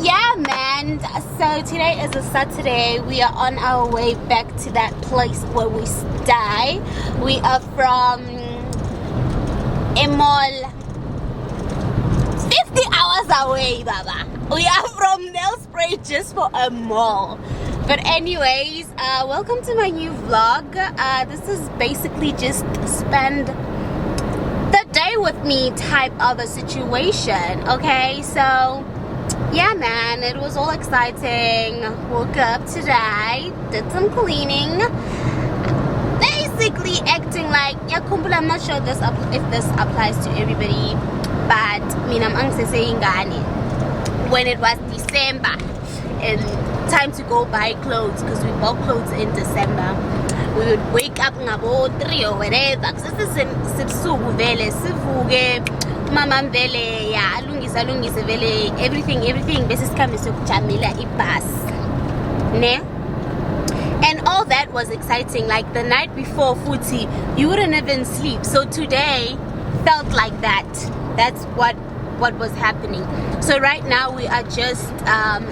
Yeah, man. So today is a Saturday. We are on our way back to that place where we stay. We are from a mall 50 hours away, Baba. We are from Nelspruit just for a mall. But anyways, welcome to my new vlog. This is basically just spend the day with me type of a situation. Okay, so yeah, man, it was all exciting. Woke up today, did some cleaning, basically acting like, yeah, kumbula, I'm not sure if this applies to everybody, but I'm saying when it was December and time to go buy clothes, because we bought clothes in December, we would wake up ngabo 3 or whatever, sibusuku vele sivuke mama vele ya alungise vele everything bese sikhambise sokujamela ibus ne. And all that was exciting. Like the night before futhi, you wouldn't even sleep. So today felt like that. That's what was happening. So right now we are just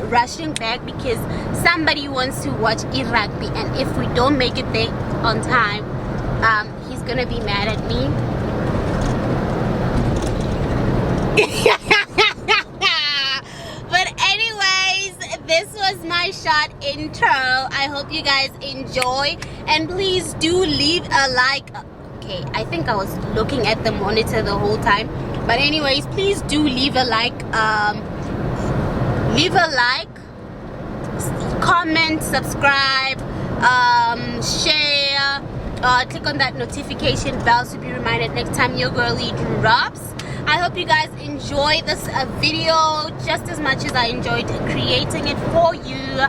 rushing back because somebody wants to watch rugby, and if we don't make it there on time, he's gonna be mad at me. But anyways, this was my short intro. I hope you guys enjoy, and please do leave a like. Okay, I think I was looking at the monitor the whole time, but anyways, please do leave a like, comment, subscribe, share, click on that notification bell to be reminded next time your girlie drops. I hope you guys enjoy this video just as much as I enjoyed creating it for you.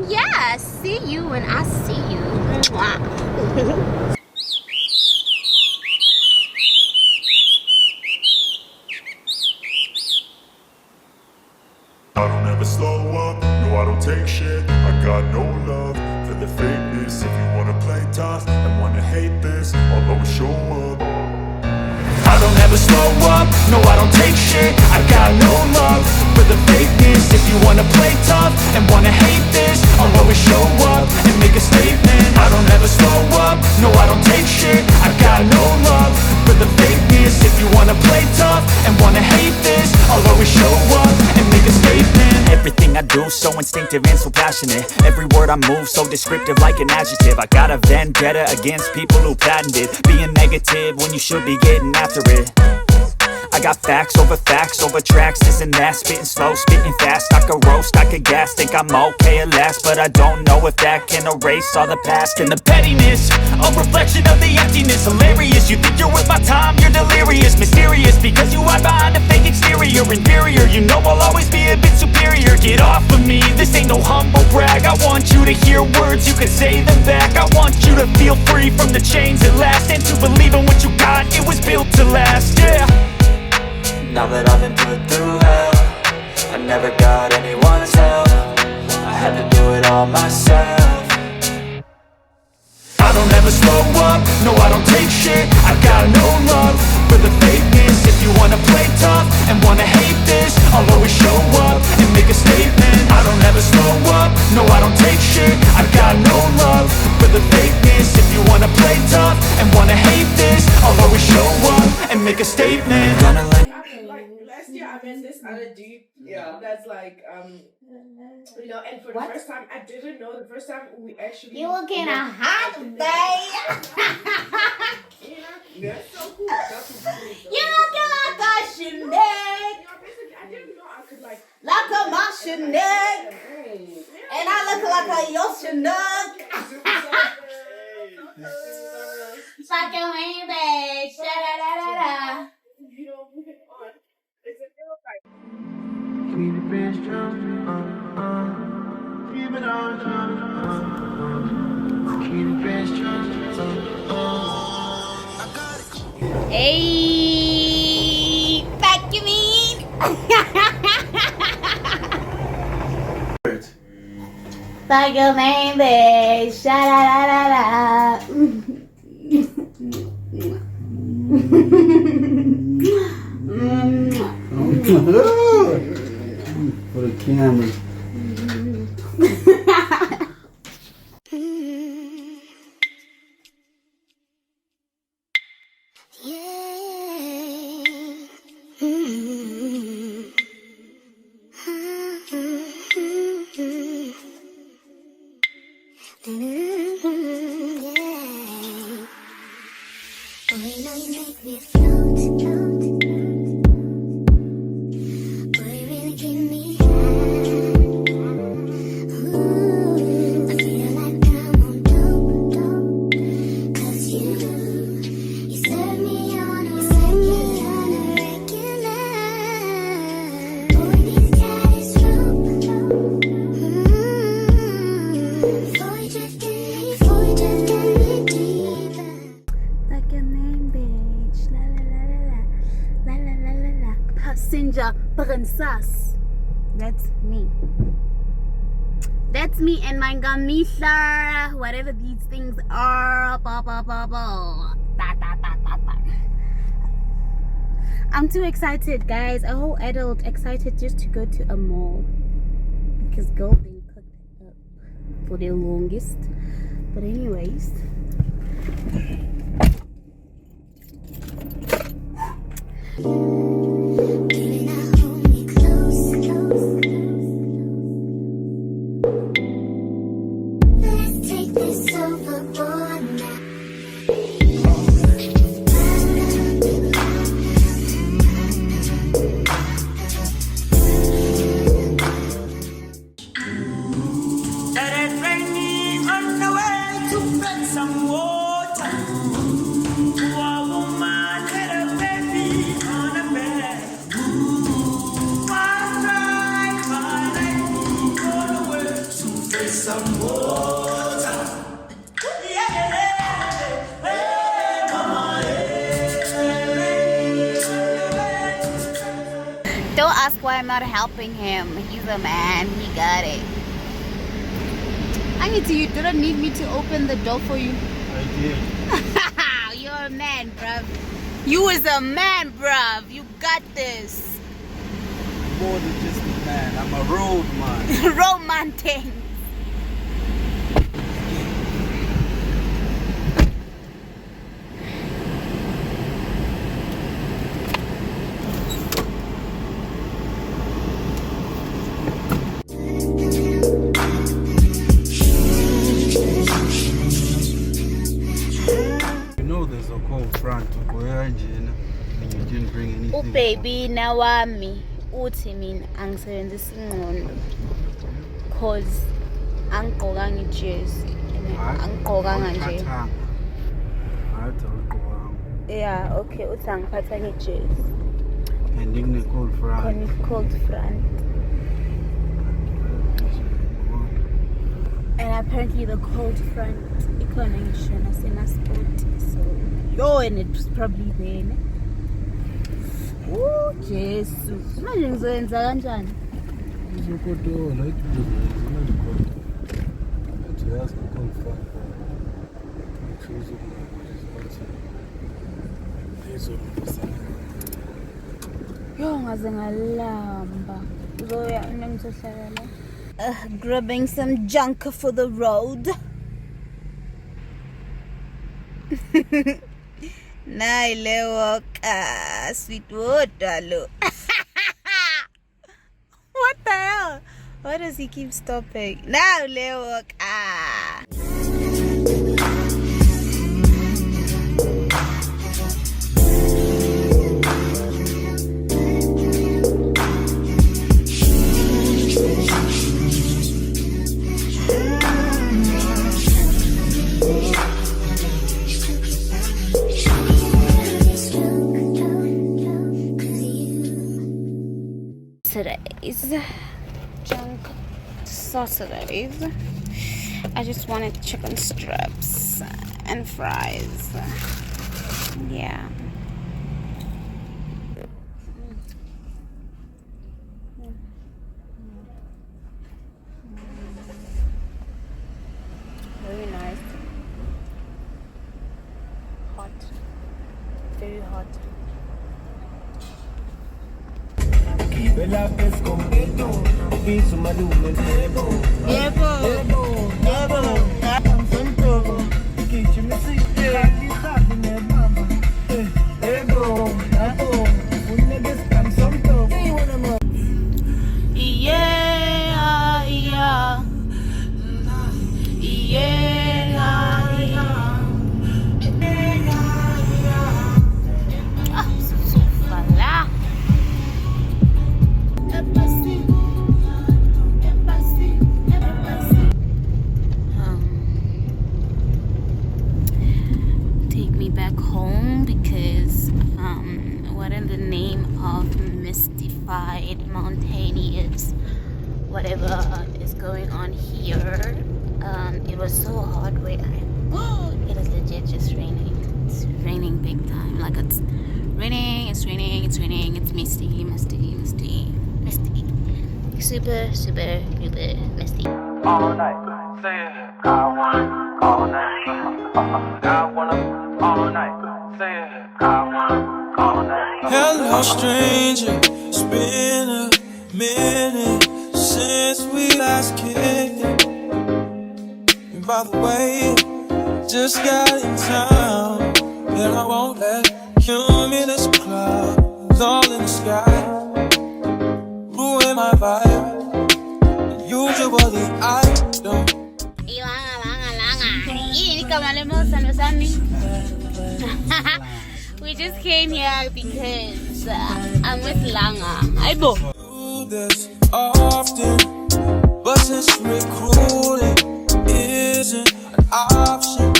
Yeah, see you when I see you. Mwah. I don't ever slow up, no I don't take shit. I got no love for the fakeness. If you wanna play tough and wanna hate this, I'll always show up. I don't ever slow up, no I don't take shit. I got no love for the fakeness. If you wanna play tough and wanna hate this, I'll always show up and make a statement. I don't ever slow up, no I don't take shit. I got no love for the fakeness. If you wanna play tough and wanna hate this, I'll always show up and make a statement. Everything I do so instinctive and so passionate. Every word I move so descriptive like an adjective. I got a vendetta against people who patented being negative when you should be getting after it. I got facts over tracks, this and that. Spitting slow, spitting fast. I could roast, I could gas. Think I'm okay at last, but I don't know if that can erase all the past. And the pettiness, a reflection of the emptiness. Hilarious, you think you're worth my time, you're delirious. Mysterious, because you hide behind a fake exterior. Inferior, you know I'll always be a bit superior. Get off of me, this ain't no humble brag. I want you to hear words, you can say them back. I want you to feel free from the chains at last, and to believe in what you got, it was built to last, yeah. Now that I've been put through hell, I never got anyone's help. I had to do it all myself. I don't ever slow up, no I don't take shit. I got no love for the fakeness. If you wanna play tough and wanna hate this, I'll always show up and make a statement. I don't ever slow up, no I don't take shit. I got no love for the fakeness. If you wanna play tough and wanna hate this, I'll always show up and make a statement. Gonna let Last year I met this other dude. Yeah. That's like and for the first time I didn't know. The first time we actually. You looking a hot, babe. Yeah, that's so cool. That's so cool. You looking like a Chanel. Basically, I didn't know I could like a Chanel. And I look like a Yoshinook. Fuck your man, babe. Sha-da-da-da-da. You know, moving on. It's a real fight. Keep it best strong, keep it on, keep it best strong, Hey, fuck you mean? Fuck your man, babe. Sha-da-da-da-da. For the camera. Passenger princess. That's me. That's me and my gamisha, whatever these things are. I'm too excited, guys. A whole adult excited just to go to a mall because girl been cooked up for the longest. But anyways. Don't ask why I'm not helping him. He's a man. He got it. I need to. You didn't need me to open the door for you. I did. You're a man, bruv. You is a man, bruv. You got this. More than just a man. I'm a road man. Romantic. There's a cold front to go and you didn't bring anything. Baby nawami uthi mina angisebenzisa ingqondo cause angigqokanga ijezi angigqokanga nje. Yeah, okay, uthi angiphathanga ijezi. And in the cold front. Cold front. And apparently the cold front ikhona ngisho naseNelspruit. So yo, and it was probably there. Oh Jesu, manje ngizoyenza kanjani? Uzokotola yo ngaze ngalamba. Uzoya ngizohlala la. Grabbing some junk for the road. Nailewoka sweet water lo. What the hell? Why does he keep stopping? Nailewoka. Today's junk Saturdays. I just wanted chicken strips and fries. Yeah. Very nice. Hot. Very hot. Take me back home because what in the name of mystified mountaineers, whatever is going on here. It was so hot where I it is legit just raining. It's raining big time. Like it's raining, it's misty. Super duper misty. All night, say it. I want it all night. I want it all night. Say it. I want it all night. Hello, stranger. It's been a minute since we last kicked it. And by the way, just got in town, and I won't let cumulus clouds all in the sky ruin my vibe. Usually I don't. We just came here because I'm with Langa. Aibo. Do this often, but since recruiting isn't an option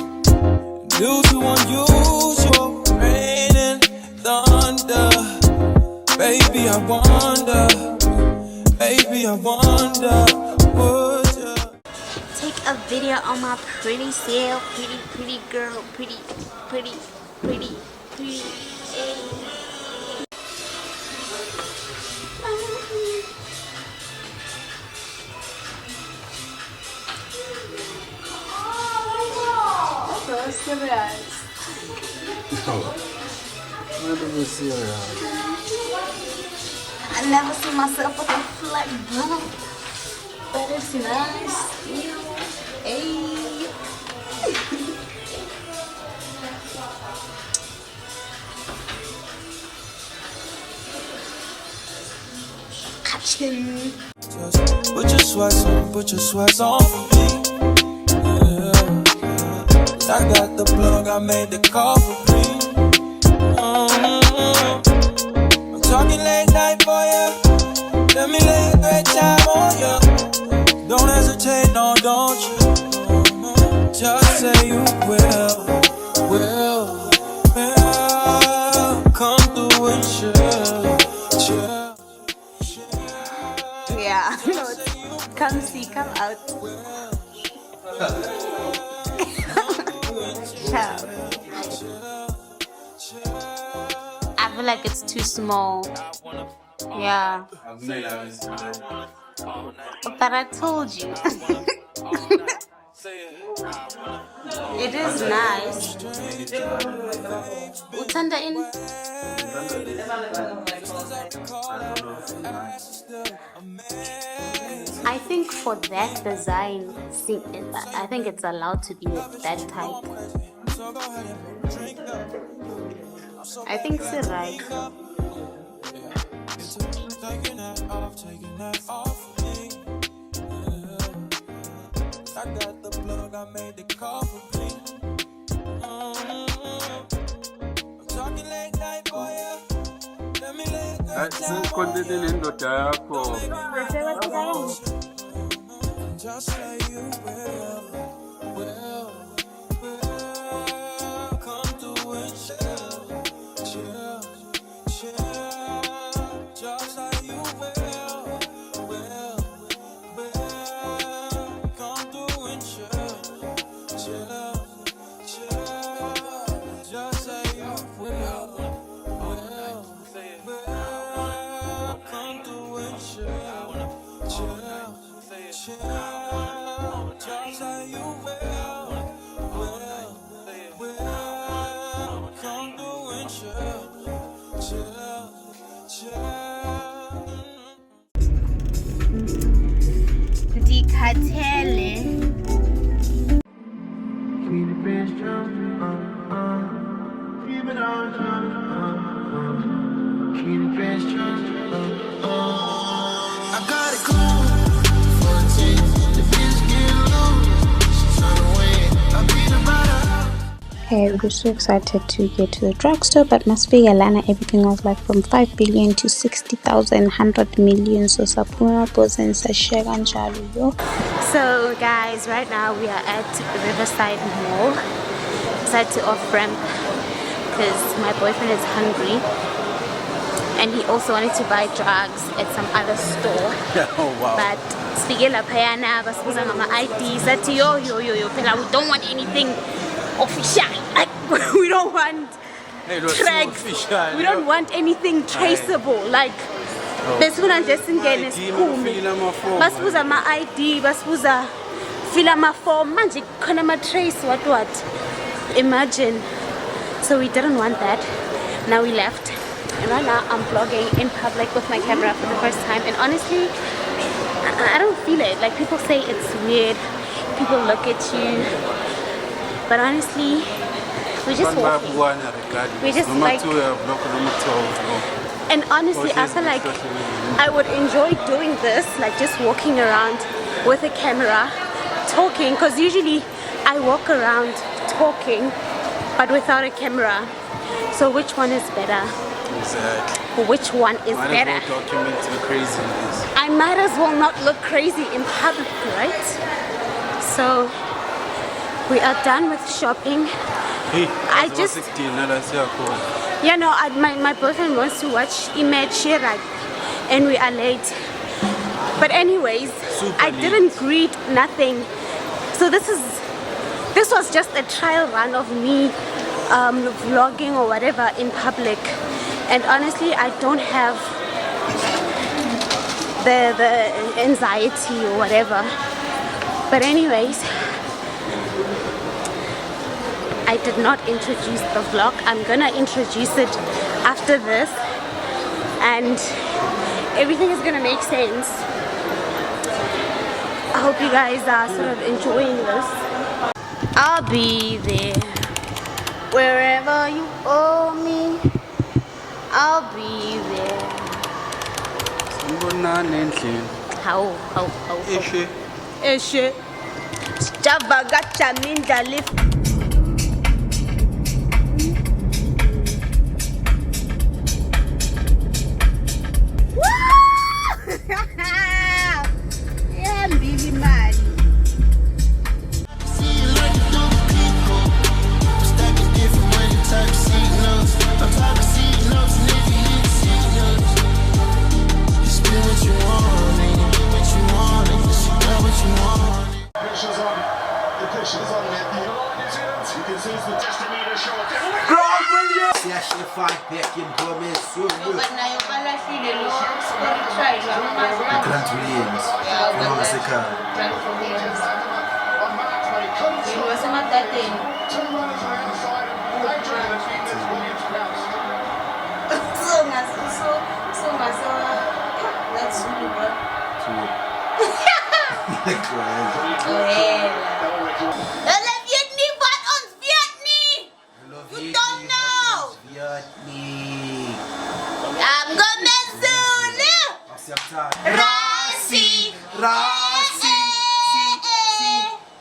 due to unusual rain and thunder, baby I wonder, would you Take a video on my pretty self, pretty girl, pretty. I never see myself with a flat bro, but it's nice. Hey. just put your sweats on for me? Yeah. I got the plug, I made the call for me. I'm talking late night for ya. Let me lay a great time on ya. Don't hesitate, no, don't you? Just say you will. Come through and chill. Yeah, come see, come out. Ciao. I feel like it's too small. Yeah. But I told you. It is nice. Utanda in. I think for that design, I think it's allowed to be that type. I think so, right? I got the plug, I made the call for me. I'm talking late night for ya. Let me lay a great time on ya. Just say you will. Come through and chill. Just say you will. Come through and chill. Just say you will. Come through and chill. Just say you will. Come through and chill. I got it cool for a team. The bitch get loose. She tryna win. I beat her by the house. Hey, we're so excited to get to the drugstore, but must be Lana. Everything was like from 5 billion to 60,000, 100 million. So Sapuna Bozen Sashagan Jalu. So guys, right now we are at Riverside Mall. Decided to off ramp because my boyfriend is hungry. And he also wanted to buy drugs at some other store. Oh wow. But Spigela Payana was using my ID. Said yo, we don't want anything official. Like we don't want tracks. We don't want anything traceable. Like this one just in getting is cool. Basuza my ID, basuza fill my form. Magic kanama trace what. Imagine. So we didn't want that. Now we left. And right now I'm vlogging in public with my camera for the first time, and honestly I don't feel it. Like people say it's weird, people look at you, but honestly we're just walking. We're just like, and honestly I feel like I would enjoy doing this, like just walking around with a camera talking, because usually I walk around talking but without a camera. So which one is better? Exactly. Which one is Might better? as well document the craziness. I might as well not look crazy in public, right? So we are done with shopping. Hey, I just, yeah, no, my boyfriend wants to watch Image Shirak, and we are late. But anyways, I didn't greet nothing. So this was just a trial run of me vlogging or whatever in public. And honestly, I don't have the anxiety or whatever. But anyways, I did not introduce the vlog. I'm gonna introduce it after this, and everything is gonna make sense. I hope you guys are sort of enjoying this. I'll be there wherever you owe me. I'll be there. How? Eshe. Javaga chaminda lift. Yeah, baby man.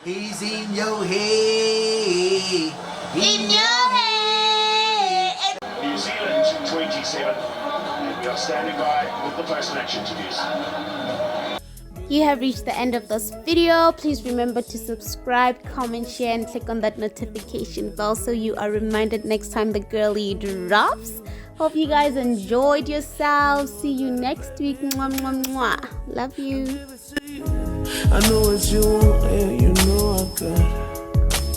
He's in your head. In your head. New Zealand 27. And we are standing by with the post-match interviews. You have reached the end of this video. Please remember to subscribe, comment, share, and click on that notification bell so you are reminded next time the girly drops. Hope you guys enjoyed yourselves. See you next week. Mwah, mwah, mwah. Love you. I know what you want, and you know I got it.